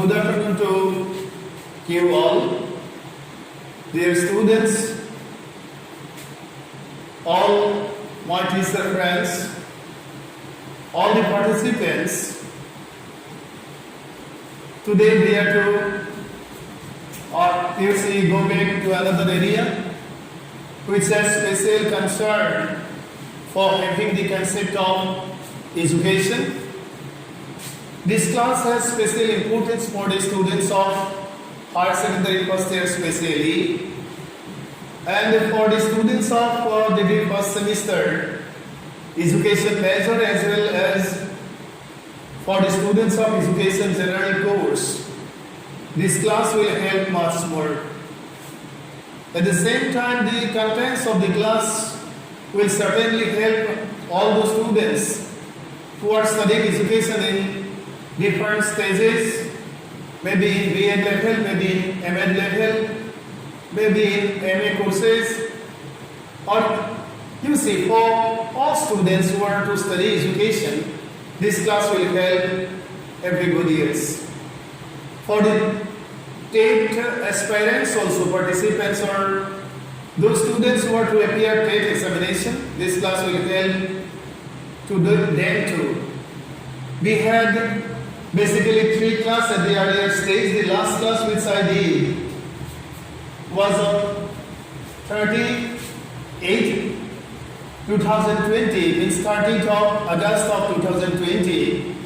good afternoon to you all, dear students, all my teacher friends, all the participants. Today we are to go back to another area which has special concern for having the concept of education. This class has special importance for the students of higher secondary first year especially, and for the students of the first semester education major, as well as for the students of education general course. This class will help much more. At the same time, the contents of the class will certainly help all those students who are studying education in different stages, maybe in B.Ed level, maybe in M.Ed level, maybe in M.A. courses, or you see, for all students who are to study education, this class will help everybody else. For the TET aspirants, also participants, or those students who are to appear TET examination, this class will help to them too. We had basically 3 classes at the earlier stage. The last class which I did was on 30/8/2020, means 30th of August of 2020.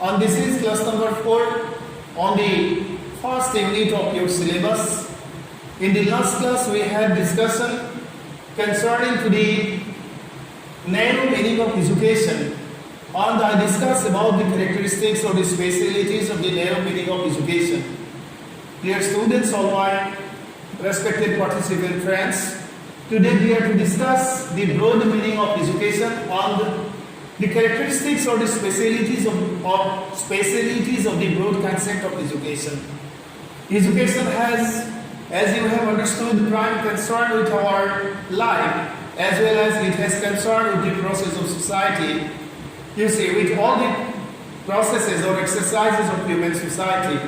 And this is class number 4 on the first unit of your syllabus. In the last class we had discussion concerning to the narrow meaning of education, and I discussed about the characteristics or the specialities of the narrow meaning of education. Dear students, all my respected participant friends, today we are to discuss the broad meaning of education and the characteristics or the specialities of the broad concept of education. Education has, as you have understood, prime concern with our life, as well as it has concern with the process of society. You see, with all the processes or exercises of human society.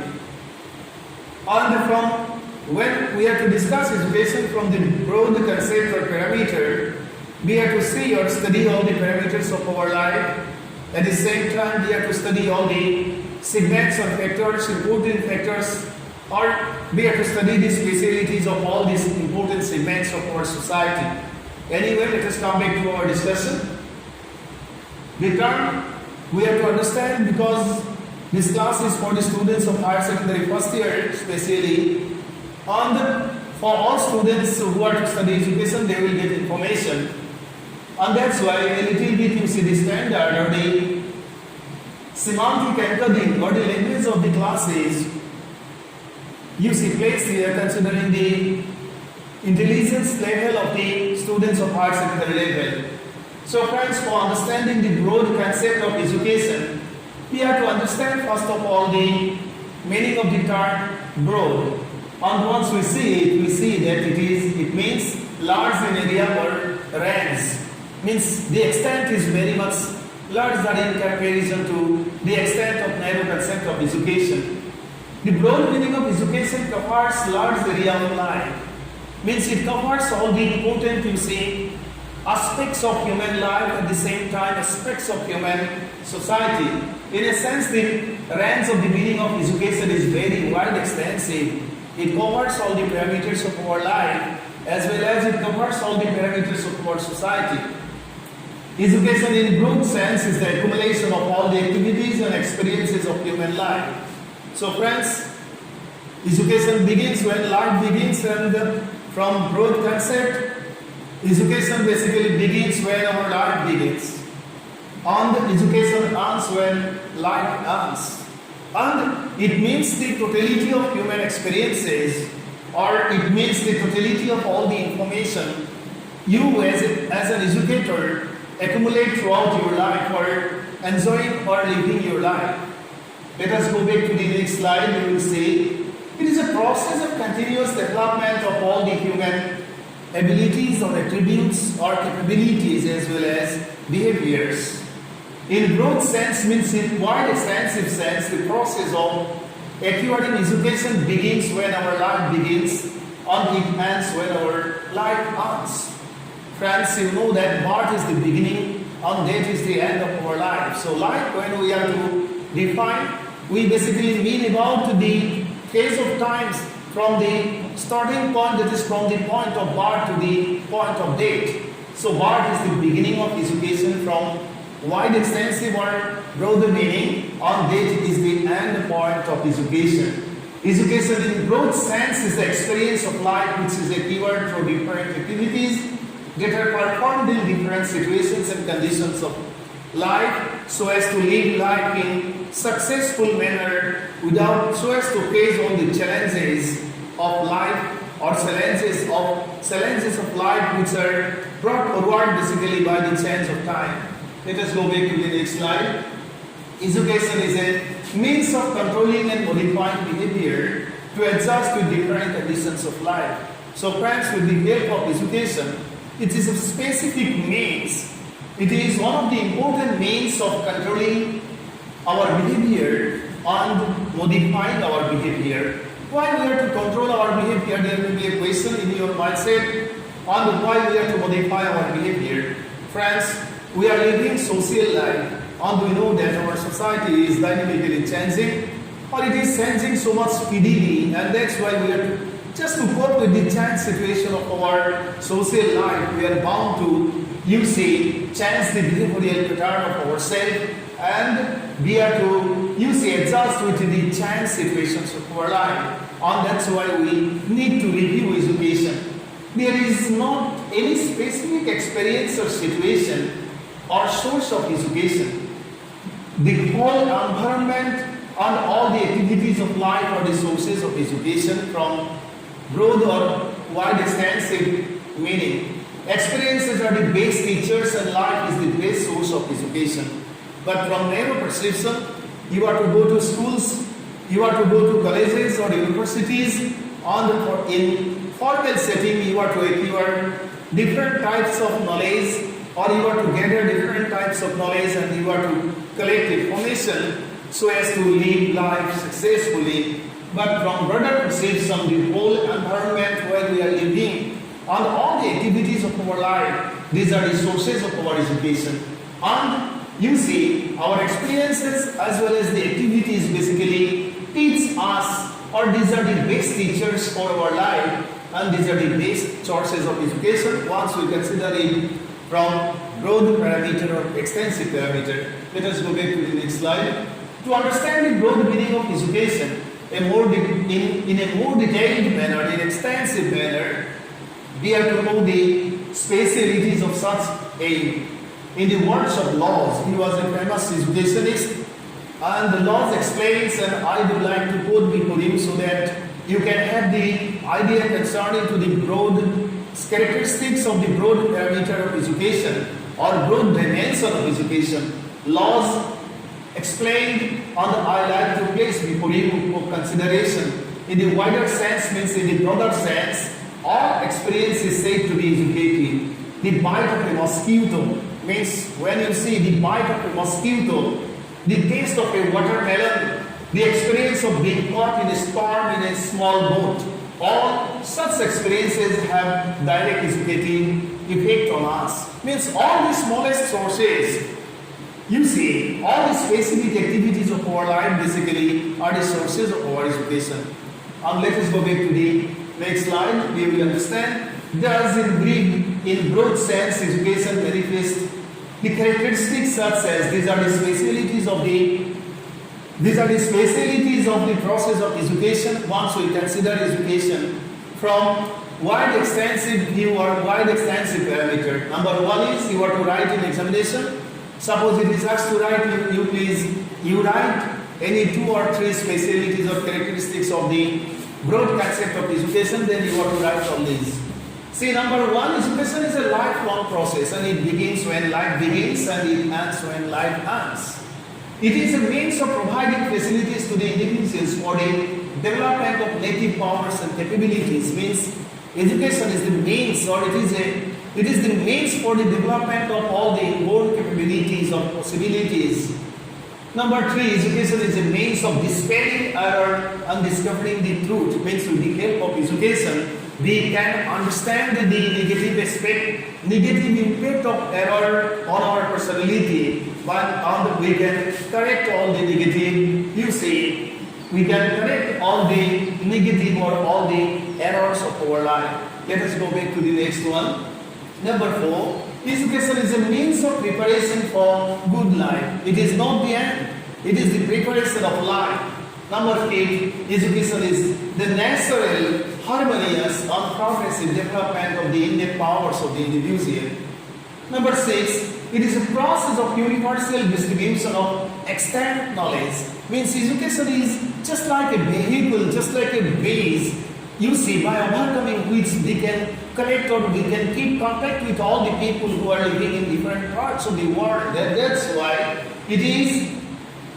And from when we are to discuss education from the broad concept or parameter, we are to see or study all the parameters of our life. At the same time, we are to study all the segments or factors, important factors, or we are to study the specialities of all these important segments of our society. Anyway, let us come back to our discussion. The term we have to understand, because this class is for the students of higher secondary first year especially, and for all students who are to study education, they will get information. And that's why a little bit you see the standard or the semantic encoding or the language of the classes you see placed here considering the intelligence level of the students of higher secondary level. So friends, for understanding the broad concept of education, we have to understand first of all the meaning of the term broad. And once we see it, we see that it means large in area or range. Means the extent is very much larger in comparison to the extent of narrow concept of education. The broad meaning of education covers large area of life. Means it covers all the important, you see, aspects of human life, at the same time aspects of human society. In a sense, the range of the meaning of education is very wide, extensive. It covers all the parameters of our life, as well as it covers all the parameters of our society. Education in broad sense is the accumulation of all the activities and experiences of human life. So friends, education begins when life begins, and from broad concept, education basically begins when our life begins. And education ends when life ends. And it means the totality of human experiences, or it means the totality of all the information you as an educator accumulate throughout your life or enjoying or living your life. Let us go back to the next slide. You will see it is a process of continuous development of all the human abilities or attributes or capabilities as well as behaviors. In broad sense means in wide extensive sense the process of Acquiring education begins when our life begins, and it ends when our life ends. Friends, you know that birth is the beginning and death is the end of our life. So life, when we are to define, we basically mean about the phase of times from the starting point, that is from the point of birth to the point of death. So birth is the beginning of education from wide extensive or broader meaning, and death is the end point of education. Education in broad sense is the experience of life which is acquired through different activities that are performed in different situations and conditions of life, so as to live life in successful manner without, so as to face on the challenges of life or challenges of life which are brought forward basically by the change of time. Let us go back to the next slide. Education is a means of controlling and modifying behavior to adjust to different conditions of life. So friends, with the help of education, it is a specific means. It is one of the important means of controlling our behavior and modifying our behavior. Why we are to control our behavior? There will be a question in your mindset on why we are to modify our behavior. Friends, we are living social life, and we know that our society is dynamically changing, or it is changing so much speedily, and that's why we are just to cope with the change situation of our social life. We are bound to, change the behavioral pattern of ourselves, and we are to, adjust with the change situations of our life, and that's why we need to review education. There is not any specific experience or situation or source of education. The whole environment and all the activities of life are the sources of education from broad or wide extensive meaning. Experiences are the best teachers and life is the best source of education. But from narrow perception, you are to go to schools, you are to go to colleges or universities, and in formal setting you are to acquire different types of knowledge, or you are to gather different types of knowledge, and you are to collect information so as to live life successfully. But from broader perception, the whole environment where we are living and all the activities of our life, these are the sources of our education. And our experiences as well as the activities basically teach us, or these are the best teachers for our life, and these are the best sources of education once we consider it from broad parameter or extensive parameter. Let us go back to the next slide. To understand the broad meaning of education in a more detailed manner, in extensive manner, we have to know the specialities of such aim. In the words of Laws, he was a famous educationist, and the Laws explains, and I would like to quote before you so that you can have the idea concerning to the broad characteristics of the broad parameter of education or broad dimension of education. Laws explained, and I like to place before you for consideration. In the wider sense means in the broader sense, all experience is said to be educative. The bite of a mosquito means when you see the bite of a mosquito, the taste of a watermelon, the experience of being caught in a storm in a small boat, all such experiences have direct educative effect on us. Means all the smallest sources, all the specific activities of our life basically are the sources of our education. And let us go back to the next slide. We will understand. Thus, in broad sense, education manifests the characteristics such as these are the specialities of the process of education. Once we consider education from wide extensive view or wide extensive parameter. Number one is you are to write in examination. Suppose it is asked to write, you write any 2 or 3 specialities or characteristics of the broad concept of education, then you are to write all these. See, number one, education is a lifelong process, and it begins when life begins and it ends when life ends. It is a means of providing facilities to the individuals for the development of native powers and capabilities. Means education is the means, or it is the means for the development of all the inborn capabilities or possibilities Number 3, education is a means of dispelling error and discovering the truth. Means with the help of education, we can understand the negative aspect, negative impact of error on our personality, but we can correct all the negative, you see, we can correct all the negative or all the errors of our life. Let us go back to the next one. Number 4, education is a means of preparation for good life. It is not the end. It is the preparation of life. Number 8, education is the natural, harmonious and progressive development of the innate powers of the individual. Number 6, it is a process of universal distribution of extant knowledge. Means education is just like a vehicle, just like a base. You see, by overcoming which we can connect or we can keep contact with all the people who are living in different parts of the world. That's why it is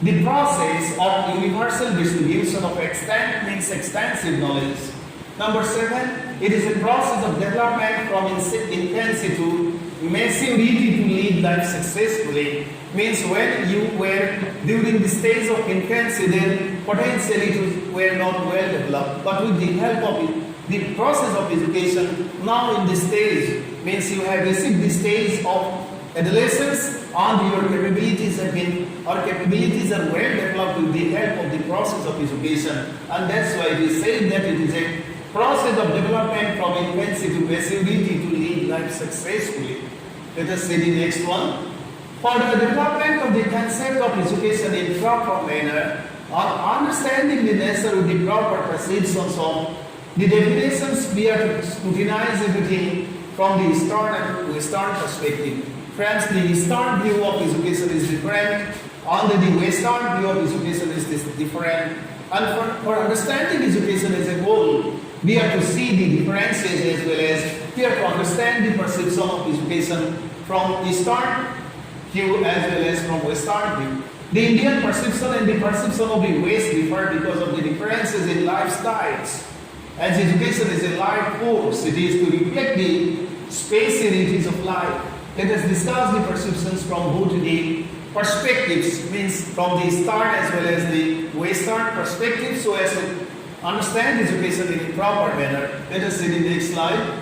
the process of universal distribution of extant means extensive knowledge. Number 7, it is a process of development from infancy to maturity to lead life successfully. Means when you were during the stage of infancy, then potentially it were not well developed. But with the help of the process of education, now in this stage, means you have received the stage of adolescence and your capabilities are well developed with the help of the process of education. And that's why we say that it is a process of development from infancy to maturity to lead life successfully. Let us see the next one. For the development of the concept of education in proper manner, or understanding the nature with the proper perceptions of the definitions, we are to scrutinize everything from the Eastern perspective. Friends, the Eastern view of education is different, and the Western view of education is different. And for understanding education as a whole, we have to see the differences as well as we have to understand the perception of education from Eastern view as well as from Western view. The Indian perception and the perception of the West differ because of the differences in lifestyles. As education is a life force, it is to reflect the specificities of life. Let us discuss the perceptions from both the perspectives, means from the Eastern as well as the Western perspective, so as to understand education in a proper manner. Let us see the next slide.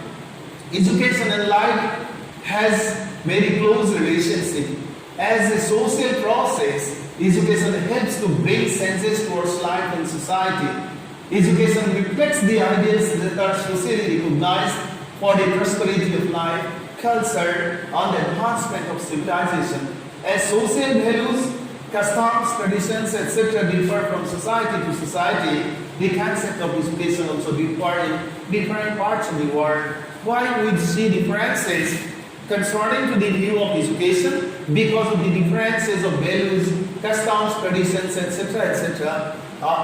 Education and life has very close relationship. As a social process, education helps to bring senses towards life and society. Education reflects the ideals that are socially recognized for the prosperity of life, culture, and the advancement of civilization. As social values, customs, traditions, etc. differ from society to society, the concept of education also differ in different parts of the world. Why we see differences concerning to the view of education? Because of the differences of values, customs, traditions, etc., etc.,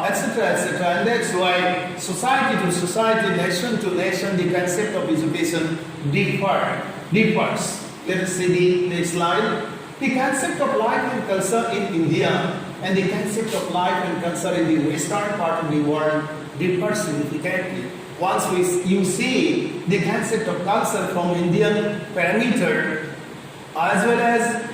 etc., etc. And that's why society to society, nation to nation, the concept of education differs. Let us see the next slide. The concept of life and culture in India and the concept of life and culture in the western part of the world differ significantly. Once you see the concept of culture from Indian parameter, as well as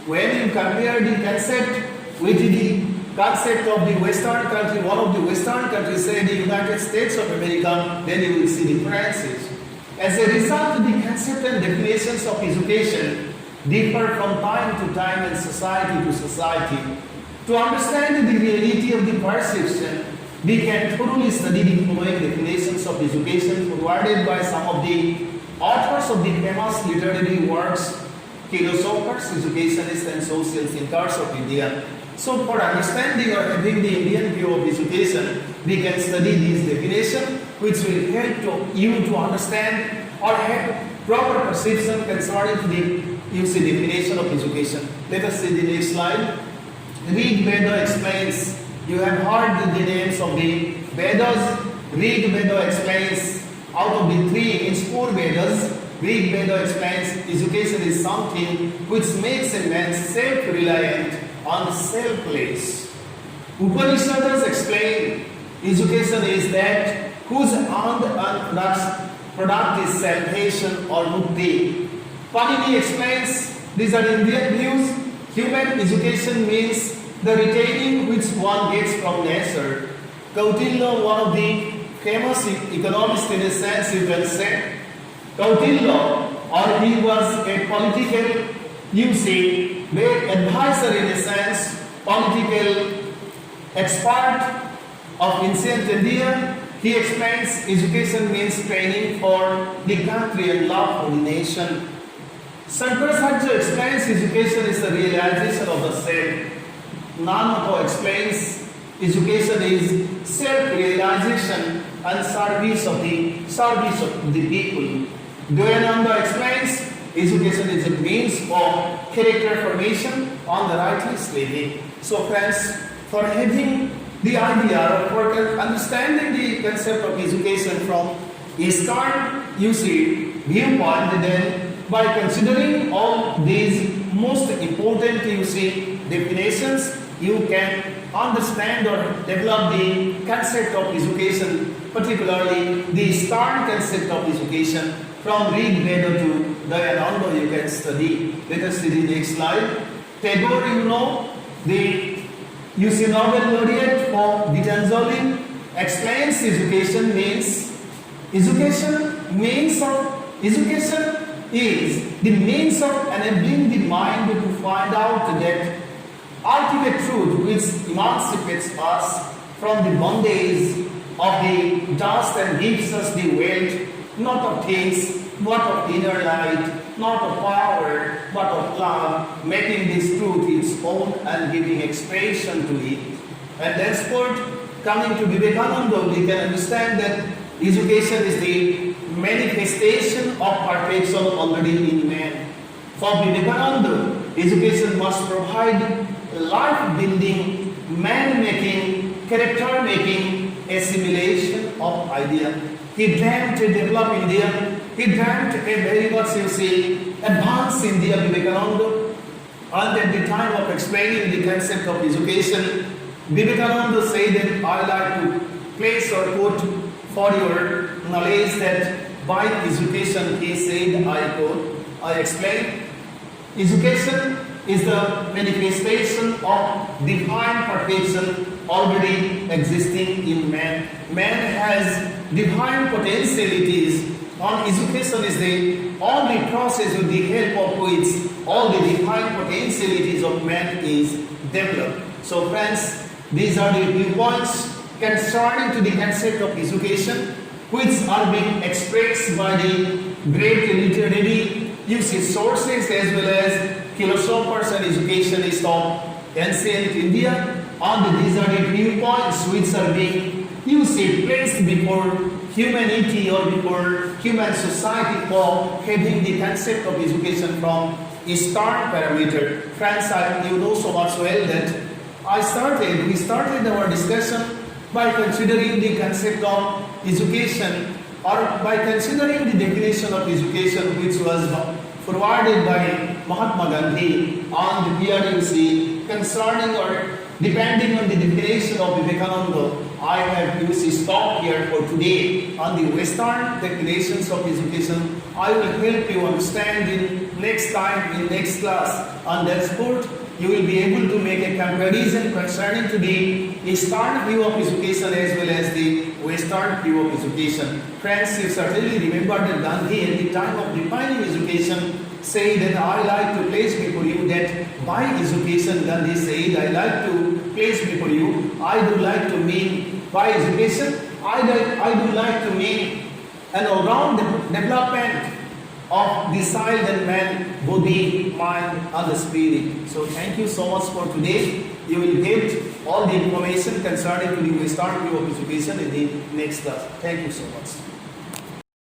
when you compare the concept with the concept of the western country, one of the western countries, say the United States of America, then you will see differences. As a result, the concept and definitions of education differ from time to time and society to society. To understand the reality of the perception, we can thoroughly study the following definitions of education forwarded by some of the authors of the famous literary works, philosophers, educationists, and social thinkers of India. So, for understanding or having the Indian view of education, we can study these definitions, which will help you to understand or have proper perception concerning the definition of education. Let us see the next slide. Rig Veda explains. You have heard the names of the Vedas. Rig Veda explains out of the 4 Vedas. Rig Veda explains education is something which makes a man self-reliant and selfless. Upanishads explain education is that whose earned product is salvation or mukti. Panini explains these are Indian views. Human education means the retaining which one gets from nature. Kautilya, one of the famous economists in a sense, you can say. Kautilya, or he was a political, you see, advisor in a sense, political expert of ancient India. He explains education means training for the country and love for the nation. Shankaracharya explains education is the realization of the self. Nanako explains education is self-realization and service of the people. Dayananda explains education is a means of character formation on the righteous living. So friends, for having the idea or for understanding the concept of education from Eastern, you see, viewpoint, then by considering all these most important, you see, definitions, you can understand or develop the concept of education, particularly the Eastern concept of education. From Rig Veda to Dayananda, you can study. Let us see the next slide. Tagore, you know, the Nobel laureate for Gitanjali, explains education is the means of enabling the mind to find out that ultimate truth which emancipates us from the bondage of the dust and gives us the wealth, not of things, but of inner light, not of power, but of love, making this truth its own and giving expression to it. And thenceforth, coming to Vivekananda, we can understand that education is the manifestation of perfection already in man. For Vivekananda, education must provide life-building, man-making, character-making assimilation of idea. He dreamt to develop India. He dreamt a very much, you see, advanced India, Vivekananda. And at the time of explaining the concept of education, Vivekananda said that I like to place or quote for your knowledge that by education, he said, I quote, I explain, education is the manifestation of divine perfection already existing in man. Man has divine potentialities, and education is the only process with the help of which all the divine potentialities of man is developed. So friends, these are the viewpoints concerning to the concept of education, which are being expressed by the great literary usage sources as well as philosophers and educationists of ancient India. And these are the viewpoints which are being placed before humanity or before human society for having the concept of education from Eastern parameter. Friends, you know so much well that we started our discussion by considering the concept of education or by considering the definition of education which was forwarded by Mahatma Gandhi, and here you see concerning or depending on the definition of Vivekananda, I have stopped here for today on the Western definitions of education. I will help you understand in next time in next class, and thenceforth you will be able to make a comparison concerning to the Eastern view of education as well as the Western view of education. Friends, you certainly remember that Gandhi at the time of defining education said that I like to place before you that by education, Gandhi said, I like to place before you, I do like to mean by education, I do like to mean an all-round development of the soul and man, body, mind and the spirit. So thank you so much for today. You will get all the information concerning to the Western view of education in the next class. Thank you so much.